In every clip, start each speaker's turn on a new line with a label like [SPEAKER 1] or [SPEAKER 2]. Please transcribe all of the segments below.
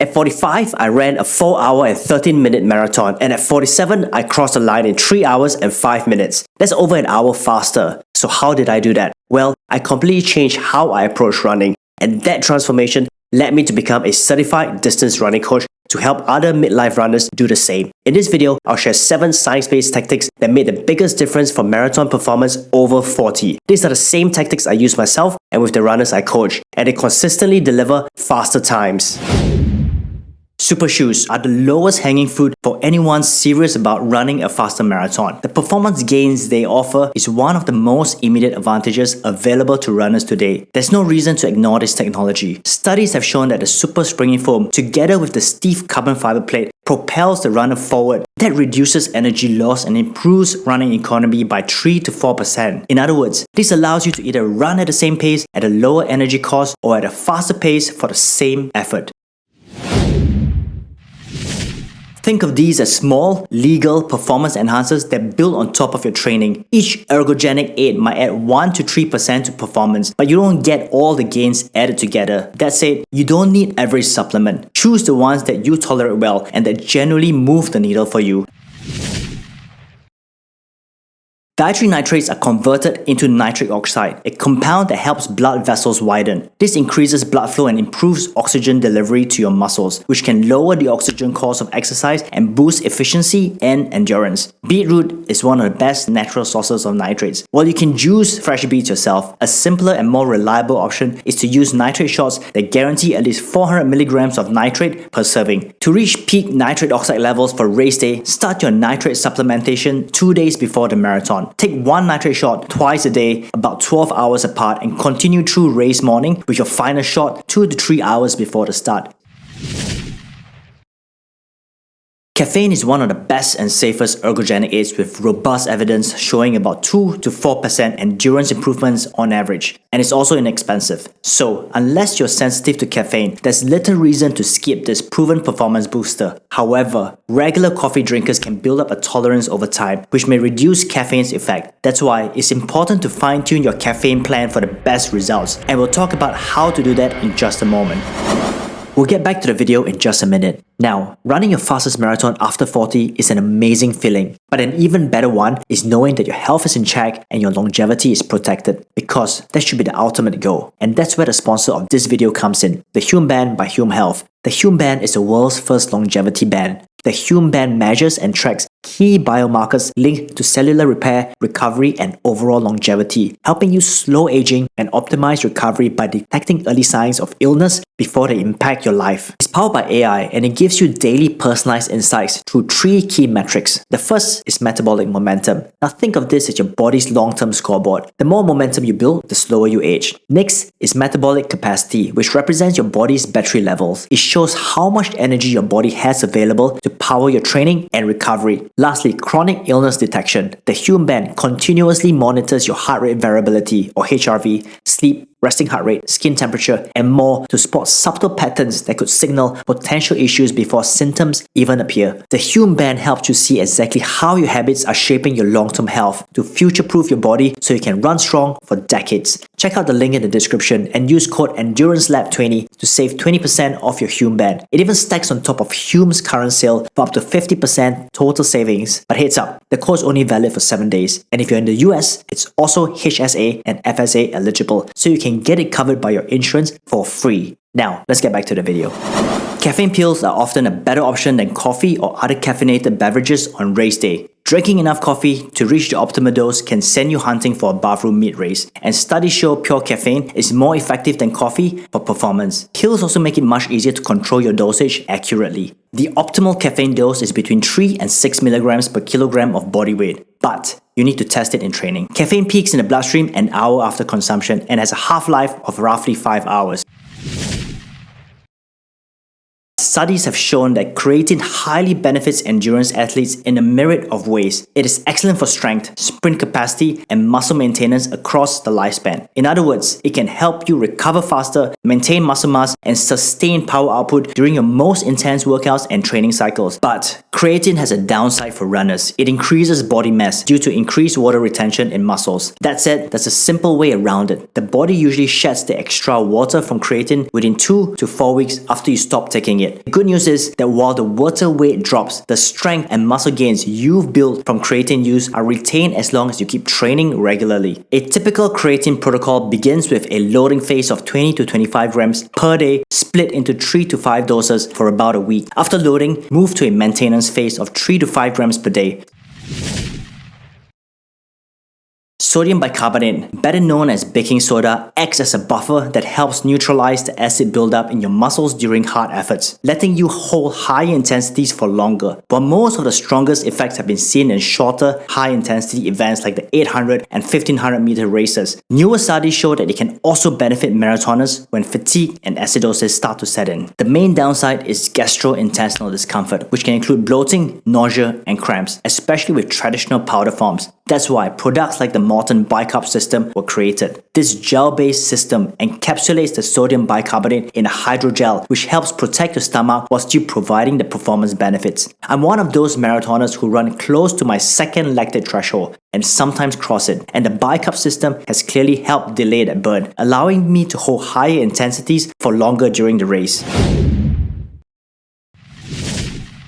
[SPEAKER 1] At 45, I ran a 4 hour and 13-minute marathon, and at 47, I crossed the line in 3 hours and 5 minutes. That's over an hour faster. So how did I do that? Well, I completely changed how I approach running, and that transformation led me to become a certified distance running coach to help other midlife runners do the same. In this video, I'll share 7 science-based tactics that made the biggest difference for marathon performance over 40. These are the same tactics I use myself and with the runners I coach, and they consistently deliver faster times. Super shoes are the lowest hanging fruit for anyone serious about running a faster marathon. The performance gains they offer is one of the most immediate advantages available to runners today. There's no reason to ignore this technology. Studies have shown that the super springy foam, together with the stiff carbon fiber plate, propels the runner forward. That reduces energy loss and improves running economy by 3 to 4%. In other words, this allows you to either run at the same pace at a lower energy cost or at a faster pace for the same effort. Think of these as small, legal performance enhancers that build on top of your training. Each ergogenic aid might add 1 to 3% to performance, but you don't get all the gains added together. That said, you don't need every supplement. Choose the ones that you tolerate well and that genuinely move the needle for you. Dietary nitrates are converted into nitric oxide, a compound that helps blood vessels widen. This increases blood flow and improves oxygen delivery to your muscles, which can lower the oxygen cost of exercise and boost efficiency and endurance. Beetroot is one of the best natural sources of nitrates. While you can juice fresh beets yourself, a simpler and more reliable option is to use nitrate shots that guarantee at least 400 milligrams of nitrate per serving. To reach peak nitrate oxide levels for race day, start your nitrate supplementation 2 days before the marathon. Take 1 nitrate shot twice a day, about 12 hours apart, and continue through race morning with your final shot 2 to 3 hours before the start. Caffeine is one of the best and safest ergogenic aids with robust evidence showing about 2 to 4% endurance improvements on average, and it's also inexpensive. So, unless you're sensitive to caffeine, there's little reason to skip this proven performance booster. However, regular coffee drinkers can build up a tolerance over time, which may reduce caffeine's effect. That's why it's important to fine-tune your caffeine plan for the best results, and we'll talk about how to do that in just a moment. We'll get back to the video in just a minute. Now, running your fastest marathon after 40 is an amazing feeling, but an even better one is knowing that your health is in check and your longevity is protected, because that should be the ultimate goal. And that's where the sponsor of this video comes in, the Hume Band by Hume Health. The Hume Band is the world's first longevity band. The Hume Band measures and tracks key biomarkers linked to cellular repair, recovery, and overall longevity, helping you slow aging and optimize recovery by detecting early signs of illness before they impact your life. It's powered by AI and it gives you daily personalized insights through 3 key metrics. The first is metabolic momentum. Now think of this as your body's long-term scoreboard. The more momentum you build, the slower you age. Next is metabolic capacity, which represents your body's battery levels. It shows how much energy your body has available to power your training and recovery. Lastly, chronic illness detection. The Hume Band continuously monitors your heart rate variability, or HRV, sleep, resting heart rate, skin temperature, and more to spot subtle patterns that could signal potential issues before symptoms even appear. The Hume Band helps you see exactly how your habits are shaping your long-term health to future-proof your body so you can run strong for decades. Check out the link in the description and use code ENDURANCELAB20 to save 20% off your Hume Band. It even stacks on top of Hume's current sale for up to 50% total savings. But heads up, the code is only valid for 7 days. And if you're in the US, it's also HSA and FSA eligible, so you can get it covered by your insurance for free. Now, let's get back to the video. Caffeine pills are often a better option than coffee or other caffeinated beverages on race day. Drinking enough coffee to reach the optimal dose can send you hunting for a bathroom mid-race, and studies show pure caffeine is more effective than coffee for performance. Pills also make it much easier to control your dosage accurately. The optimal caffeine dose is between 3 and 6 milligrams per kilogram of body weight, but you need to test it in training. Caffeine peaks in the bloodstream an hour after consumption and has a half-life of roughly 5 hours. Studies have shown that creatine highly benefits endurance athletes in a myriad of ways. It is excellent for strength, sprint capacity, and muscle maintenance across the lifespan. In other words, it can help you recover faster, maintain muscle mass, and sustain power output during your most intense workouts and training cycles. But creatine has a downside for runners. It increases body mass due to increased water retention in muscles. That said, there's a simple way around it. The body usually sheds the extra water from creatine within 2 to 4 weeks after you stop taking it. Good news is that while the water weight drops, the strength and muscle gains you've built from creatine use are retained as long as you keep training regularly. A typical creatine protocol begins with a loading phase of 20 to 25 grams per day, split into 3 to 5 doses for about a week. After loading, move to a maintenance phase of 3 to 5 grams per day. Sodium bicarbonate, better known as baking soda, acts as a buffer that helps neutralize the acid buildup in your muscles during hard efforts, letting you hold higher intensities for longer. While most of the strongest effects have been seen in shorter, high-intensity events like the 800 and 1500 meter races, newer studies show that it can also benefit marathoners when fatigue and acidosis start to set in. The main downside is gastrointestinal discomfort, which can include bloating, nausea, and cramps, especially with traditional powder forms. That's why products like the Molten Bicarb system were created. This gel-based system encapsulates the sodium bicarbonate in a hydrogel, which helps protect your stomach while still providing the performance benefits. I'm one of those marathoners who run close to my second lactate threshold and sometimes cross it, and the bicarb system has clearly helped delay that burn, allowing me to hold higher intensities for longer during the race.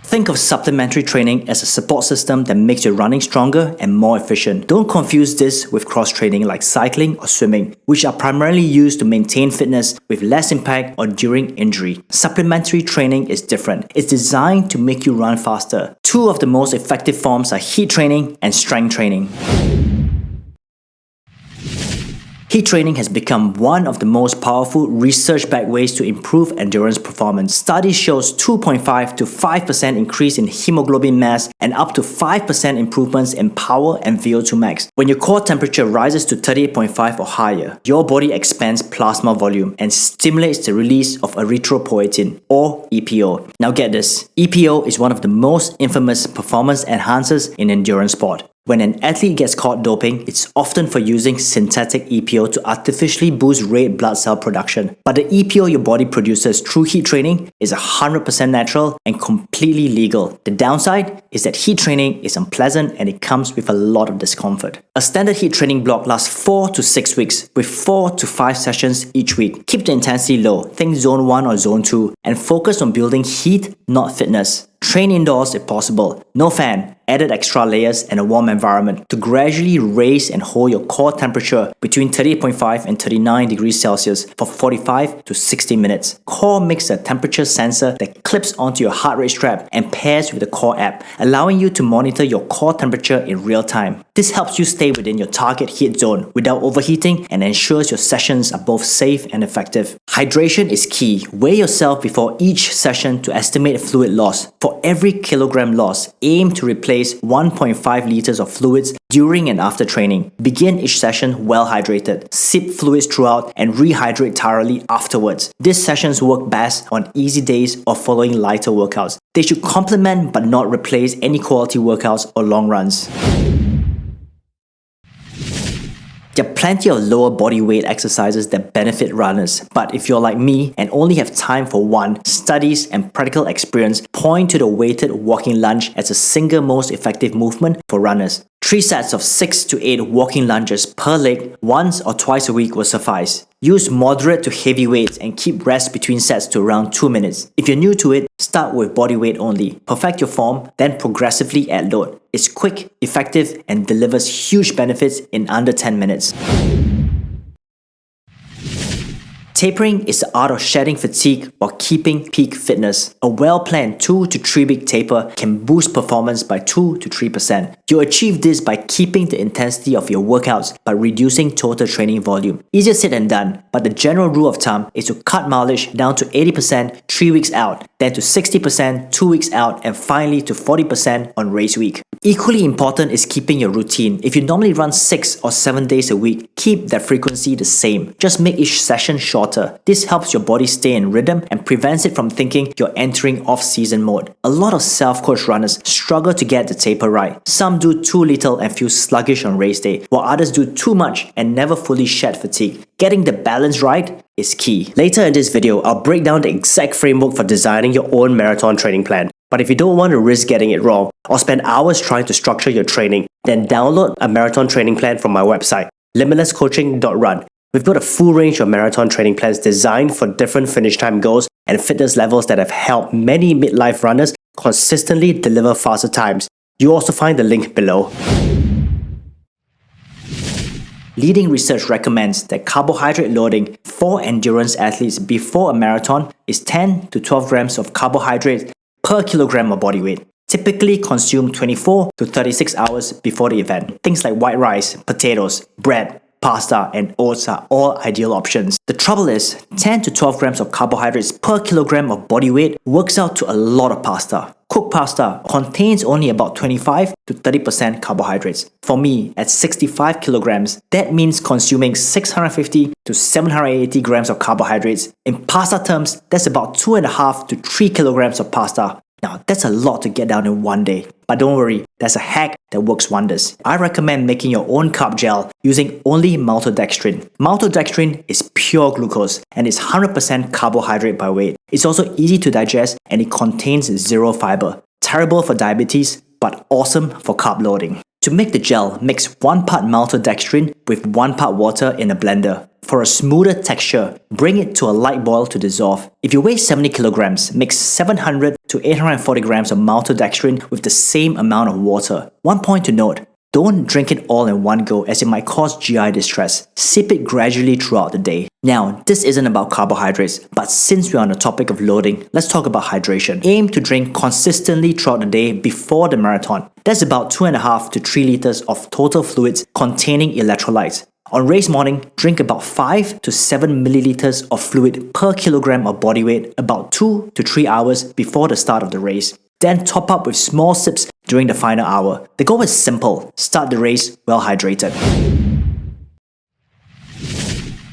[SPEAKER 1] Think of supplementary training as a support system that makes your running stronger and more efficient. Don't confuse this with cross-training like cycling or swimming, which are primarily used to maintain fitness with less impact or during injury. Supplementary training is different. It's designed to make you run faster. Two of the most effective forms are heat training and strength training. Heat training has become one of the most powerful research-backed ways to improve endurance performance. Studies shows 2.5 to 5% increase in hemoglobin mass and up to 5% improvements in power and VO2 max. When your core temperature rises to 38.5 or higher, your body expands plasma volume and stimulates the release of erythropoietin, or EPO. Now get this, EPO is one of the most infamous performance enhancers in endurance sport. When an athlete gets caught doping, it's often for using synthetic EPO to artificially boost red blood cell production. But the EPO your body produces through heat training is 100% natural and completely legal. The downside is that heat training is unpleasant and it comes with a lot of discomfort. A standard heat training block lasts 4 to 6 weeks with 4 to 5 sessions each week. Keep the intensity low, think zone 1 or zone 2, and focus on building heat, not fitness. Train indoors if possible, no fan, added extra layers and a warm environment to gradually raise and hold your core temperature between 38.5 and 39 degrees Celsius for 45 to 60 minutes. Core makes a temperature sensor that clips onto your heart rate strap and pairs with the Core app, allowing you to monitor your core temperature in real time. This helps you stay within your target heat zone without overheating and ensures your sessions are both safe and effective. Hydration is key. Weigh yourself before each session to estimate fluid loss. For every kilogram loss, aim to replace 1.5 liters of fluids during and after training. Begin each session well hydrated. Sip fluids throughout and rehydrate thoroughly afterwards. These sessions work best on easy days or following lighter workouts. They should complement but not replace any quality workouts or long runs. There are plenty of lower body weight exercises that benefit runners, but if you're like me and only have time for one, studies and practical experience point to the weighted walking lunge as the single most effective movement for runners. 3 sets of 6 to 8 walking lunges per leg once or twice a week will suffice. Use moderate to heavy weights and keep rest between sets to around 2 minutes. If you're new to it, start with body weight only. Perfect your form, then progressively add load. It's quick, effective, and delivers huge benefits in under 10 minutes. Tapering is the art of shedding fatigue while keeping peak fitness. A well-planned 2 to 3 week taper can boost performance by 2 to 3%. You achieve this by keeping the intensity of your workouts but reducing total training volume. Easier said than done, but the general rule of thumb is to cut mileage down to 80% 3 weeks out, then to 60% 2 weeks out, and finally to 40% on race week. Equally important is keeping your routine. If you normally run 6 or 7 days a week, keep that frequency the same. Just make each session shorter. This helps your body stay in rhythm and prevents it from thinking you're entering off-season mode. A lot of self-coached runners struggle to get the taper right. Some do too little and feel sluggish on race day, while others do too much and never fully shed fatigue. Getting the balance right is key. Later in this video, I'll break down the exact framework for designing your own marathon training plan. But if you don't want to risk getting it wrong or spend hours trying to structure your training, then download a marathon training plan from my website, limitlesscoaching.run. We've got a full range of marathon training plans designed for different finish time goals and fitness levels that have helped many midlife runners consistently deliver faster times. You also find the link below. Leading research recommends that carbohydrate loading for endurance athletes before a marathon is 10 to 12 grams of carbohydrates per kilogram of body weight. Typically consumed 24 to 36 hours before the event. Things like white rice, potatoes, bread, pasta, and oats are all ideal options. The trouble is, 10 to 12 grams of carbohydrates per kilogram of body weight works out to a lot of pasta. Cooked pasta contains only about 25 to 30% carbohydrates. For me, at 65 kilograms, that means consuming 650 to 780 grams of carbohydrates. In pasta terms, that's about 2.5 to 3 kilograms of pasta. Now, that's a lot to get down in one day. But don't worry, there's a hack that works wonders. I recommend making your own carb gel using only maltodextrin. Maltodextrin is pure glucose and is 100% carbohydrate by weight. It's also easy to digest and it contains zero fiber. Terrible for diabetes, but awesome for carb loading. To make the gel, mix 1 part maltodextrin with 1 part water in a blender. For a smoother texture, bring it to a light boil to dissolve. If you weigh 70 kilograms, mix 700 to 840 grams of maltodextrin with the same amount of water. One point to note, don't drink it all in one go as it might cause GI distress. Sip it gradually throughout the day. Now, this isn't about carbohydrates, but since we're on the topic of loading, let's talk about hydration. Aim to drink consistently throughout the day before the marathon. That's about 2.5 to 3 liters of total fluids containing electrolytes. On race morning, drink about 5 to 7 milliliters of fluid per kilogram of body weight about 2 to 3 hours before the start of the race. Then top up with small sips during the final hour. The goal is simple: start the race well hydrated.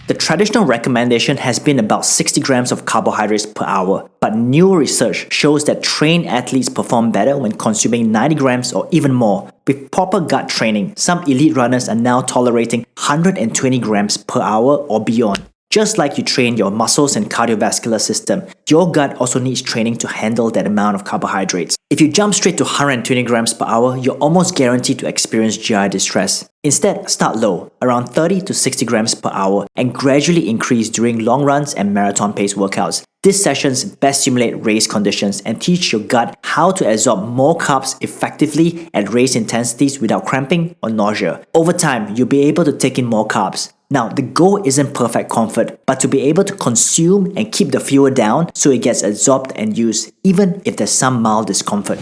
[SPEAKER 1] The traditional recommendation has been about 60 grams of carbohydrates per hour, but new research shows that trained athletes perform better when consuming 90 grams or even more. With proper gut training, some elite runners are now tolerating 120 grams per hour or beyond. Just like you train your muscles and cardiovascular system, your gut also needs training to handle that amount of carbohydrates. If you jump straight to 120 grams per hour, you're almost guaranteed to experience GI distress. Instead, start low, around 30 to 60 grams per hour, and gradually increase during long runs and marathon pace workouts. These sessions best simulate race conditions and teach your gut how to absorb more carbs effectively at race intensities without cramping or nausea. Over time, you'll be able to take in more carbs. Now, the goal isn't perfect comfort, but to be able to consume and keep the fuel down so it gets absorbed and used, even if there's some mild discomfort.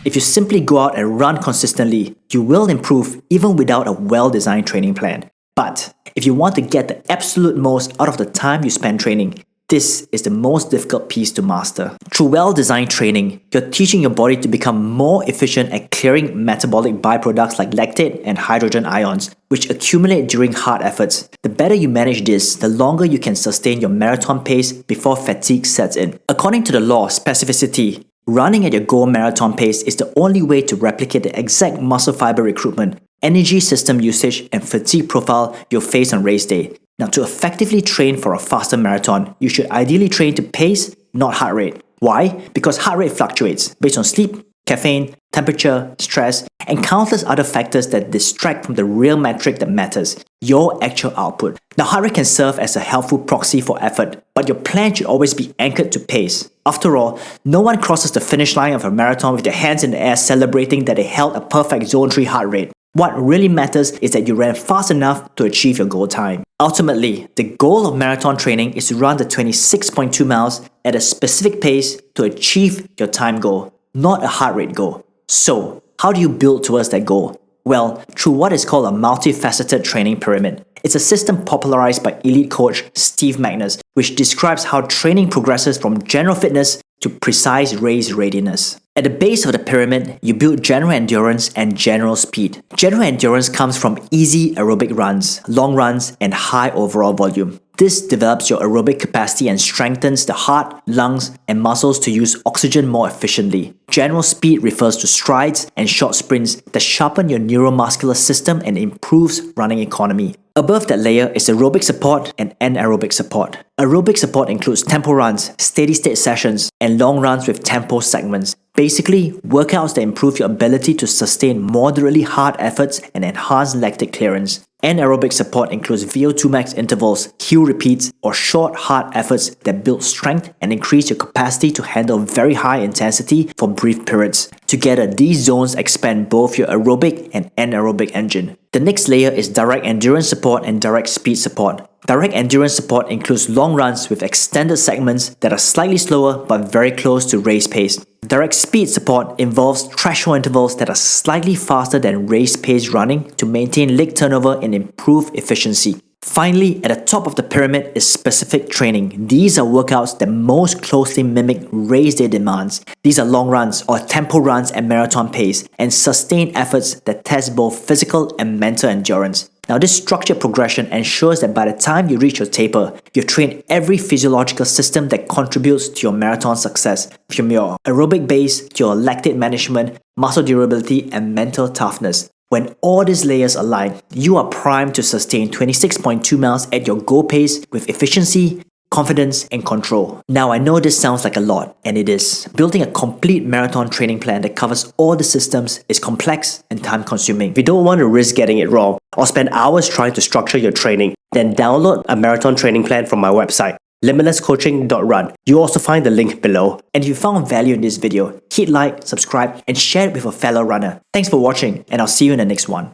[SPEAKER 1] If you simply go out and run consistently, you will improve even without a well-designed training plan. But if you want to get the absolute most out of the time you spend training, this is the most difficult piece to master. Through well-designed training, you're teaching your body to become more efficient at clearing metabolic byproducts like lactate and hydrogen ions, which accumulate during hard efforts. The better you manage this, the longer you can sustain your marathon pace before fatigue sets in. According to the law of specificity, running at your goal marathon pace is the only way to replicate the exact muscle fiber recruitment, energy system usage, and fatigue profile you'll face on race day. Now, to effectively train for a faster marathon, you should ideally train to pace, not heart rate. Why? Because heart rate fluctuates based on sleep, caffeine, temperature, stress, and countless other factors that distract from the real metric that matters, your actual output. Now, heart rate can serve as a helpful proxy for effort, but your plan should always be anchored to pace. After all, no one crosses the finish line of a marathon with their hands in the air celebrating that they held a perfect zone 3 heart rate. What really matters is that you ran fast enough to achieve your goal time. Ultimately, the goal of marathon training is to run the 26.2 miles at a specific pace to achieve your time goal, not a heart rate goal. So, how do you build towards that goal? Well, through what is called a multifaceted training pyramid. It's a system popularized by elite coach Steve Magnus, which describes how training progresses from general fitness to precise race readiness. At the base of the pyramid, you build general endurance and general speed. General endurance comes from easy aerobic runs, long runs, and high overall volume. This develops your aerobic capacity and strengthens the heart, lungs, and muscles to use oxygen more efficiently. General speed refers to strides and short sprints that sharpen your neuromuscular system and improves running economy. Above that layer is aerobic support and anaerobic support. Aerobic support includes tempo runs, steady-state sessions, and long runs with tempo segments. Basically, workouts that improve your ability to sustain moderately hard efforts and enhance lactic clearance. Anaerobic support includes VO2 max intervals, heel repeats, or short hard efforts that build strength and increase your capacity to handle very high intensity for brief periods. Together, these zones expand both your aerobic and anaerobic engine. The next layer is direct endurance support and direct speed support. Direct endurance support includes long runs with extended segments that are slightly slower but very close to race pace. Direct speed support involves threshold intervals that are slightly faster than race pace running to maintain leg turnover and improve efficiency. Finally, at the top of the pyramid is specific training. These are workouts that most closely mimic race day demands. These are long runs or tempo runs at marathon pace and sustained efforts that test both physical and mental endurance. Now, this structured progression ensures that by the time you reach your taper, you've trained every physiological system that contributes to your marathon success, from your aerobic base to your lactate management, muscle durability, and mental toughness. When all these layers align, you are primed to sustain 26.2 miles at your goal pace with efficiency, confidence, and control. Now, I know this sounds like a lot, and it is. Building a complete marathon training plan that covers all the systems is complex and time-consuming. If you don't want to risk getting it wrong or spend hours trying to structure your training, then download a marathon training plan from my website, limitlesscoaching.run. You also find the link below. And if you found value in this video, hit like, subscribe, and share it with a fellow runner. Thanks for watching, and I'll see you in the next one.